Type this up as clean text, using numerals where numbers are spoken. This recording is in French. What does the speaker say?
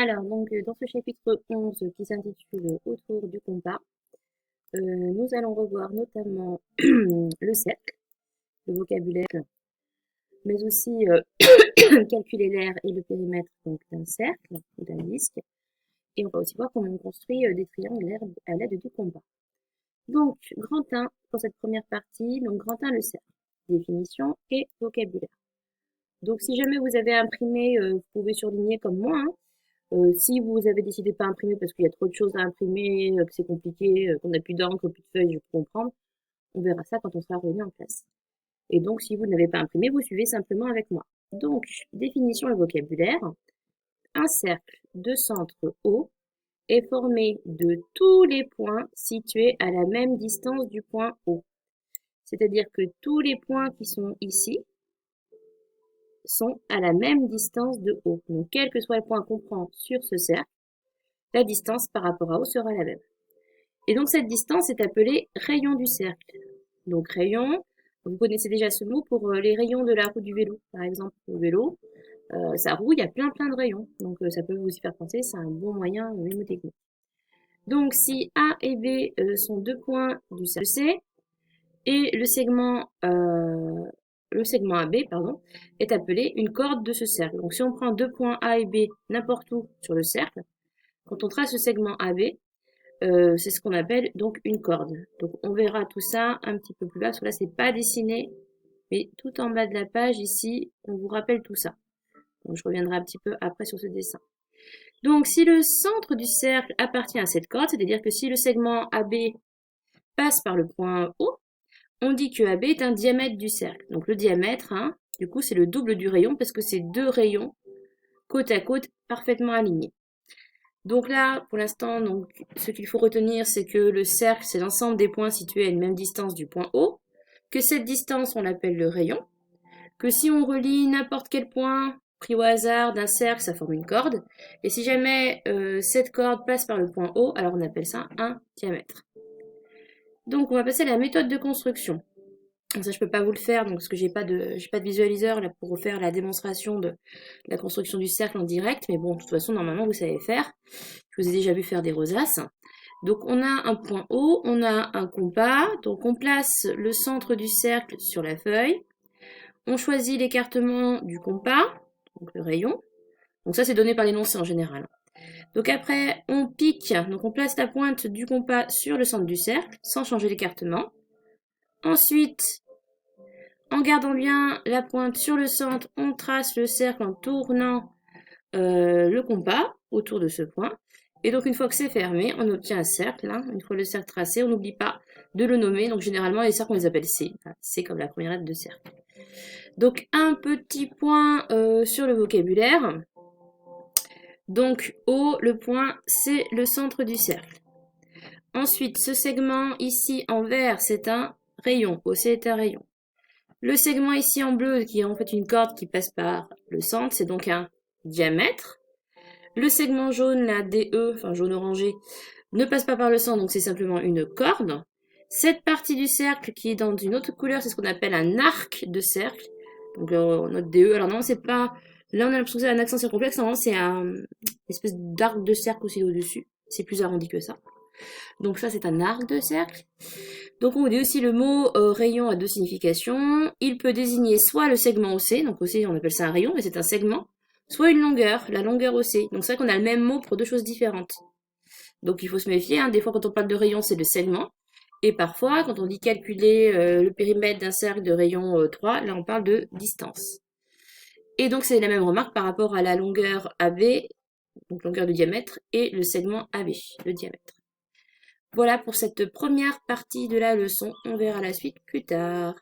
Alors, donc, dans ce chapitre 11 qui s'intitule Autour du compas, nous allons revoir notamment le cercle, le vocabulaire, mais aussi calculer l'aire et le périmètre donc, d'un cercle ou d'un disque. Et on va aussi voir comment on construit des triangles à l'aide du compas. Donc, grand 1 pour cette première partie, donc grand 1 le cercle, définition et vocabulaire. Donc, si jamais vous avez imprimé, vous pouvez surligner comme moi, hein. Si vous avez décidé de pas imprimer parce qu'il y a trop de choses à imprimer, que c'est compliqué, qu'on n'a plus d'encre, plus de feuilles, je peux comprendre, on verra ça quand on sera revenu en classe. Et donc, si vous n'avez pas imprimé, vous suivez simplement avec moi. Donc, définition et vocabulaire. Un cercle de centre O est formé de tous les points situés à la même distance du point O. C'est-à-dire que tous les points qui sont ici sont à la même distance de O. Donc, quel que soit le point qu'on prend sur ce cercle, la distance par rapport à O sera la même. Et donc cette distance est appelée rayon du cercle. Donc rayon, vous connaissez déjà ce mot pour les rayons de la roue du vélo. Par exemple, le vélo, sa roue, il y a plein de rayons. Donc ça peut vous y faire penser, c'est un bon moyen mnémotechnique. Donc si A et B sont deux points du cercle C, et le segment AB est appelé une corde de ce cercle. Donc si on prend deux points A et B n'importe où sur le cercle, quand on trace le segment AB, c'est ce qu'on appelle donc une corde. Donc on verra tout ça un petit peu plus bas, parce que là c'est pas dessiné, mais tout en bas de la page ici, on vous rappelle tout ça. Donc je reviendrai un petit peu après sur ce dessin. Donc si le centre du cercle appartient à cette corde, c'est-à-dire que si le segment AB passe par le point O, on dit que AB est un diamètre du cercle. Donc le diamètre, hein, du coup c'est le double du rayon, parce que c'est deux rayons côte à côte parfaitement alignés. Donc là, pour l'instant, donc, ce qu'il faut retenir, c'est que le cercle, c'est l'ensemble des points situés à une même distance du point O, que cette distance, on l'appelle le rayon, que si on relie n'importe quel point pris au hasard d'un cercle, ça forme une corde, et si jamais cette corde passe par le point O, alors on appelle ça un diamètre. Donc on va passer à la méthode de construction. Ça, je peux pas vous le faire, donc, parce que j'ai pas de visualiseur là pour faire la démonstration de la construction du cercle en direct, mais bon, de toute façon, normalement, vous savez faire. Je vous ai déjà vu faire des rosaces. Donc, on a un point O, on a un compas, donc on place le centre du cercle sur la feuille. On choisit l'écartement du compas, donc le rayon. Donc ça, c'est donné par l'énoncé en général. Donc après, on pique, donc on place la pointe du compas sur le centre du cercle, sans changer l'écartement. Ensuite, en gardant bien la pointe sur le centre, on trace le cercle en tournant le compas autour de ce point. Et donc une fois que c'est fermé, on obtient un cercle. Hein. Une fois le cercle tracé, on n'oublie pas de le nommer. Donc généralement, les cercles, on les appelle C. Enfin, C comme la première lettre de cercle. Donc un petit point sur le vocabulaire. Donc O, le point, c'est le centre du cercle. Ensuite, ce segment ici en vert, c'est un rayon. OC est un rayon. Le segment ici en bleu, qui est en fait une corde qui passe par le centre, c'est donc un diamètre. Le segment jaune, la DE, enfin jaune orangé, ne passe pas par le centre, donc c'est simplement une corde. Cette partie du cercle qui est dans une autre couleur, c'est ce qu'on appelle un arc de cercle. Donc notre DE, alors non, c'est pas... Là, on a l'impression que c'est un accent circonflexe, normalement c'est une espèce d'arc de cercle aussi au-dessus. C'est plus arrondi que ça. Donc ça, c'est un arc de cercle. Donc on dit aussi le mot rayon a deux significations. Il peut désigner soit le segment OC, donc OC on appelle ça un rayon, mais c'est un segment, soit une longueur, la longueur OC. Donc c'est vrai qu'on a le même mot pour deux choses différentes. Donc il faut se méfier, hein. Des fois quand on parle de rayon, c'est le segment. Et parfois, quand on dit calculer le périmètre d'un cercle de rayon 3, là on parle de distance. Et donc c'est la même remarque par rapport à la longueur AB, donc longueur de diamètre, et le segment AB, le diamètre. Voilà pour cette première partie de la leçon. On verra la suite plus tard.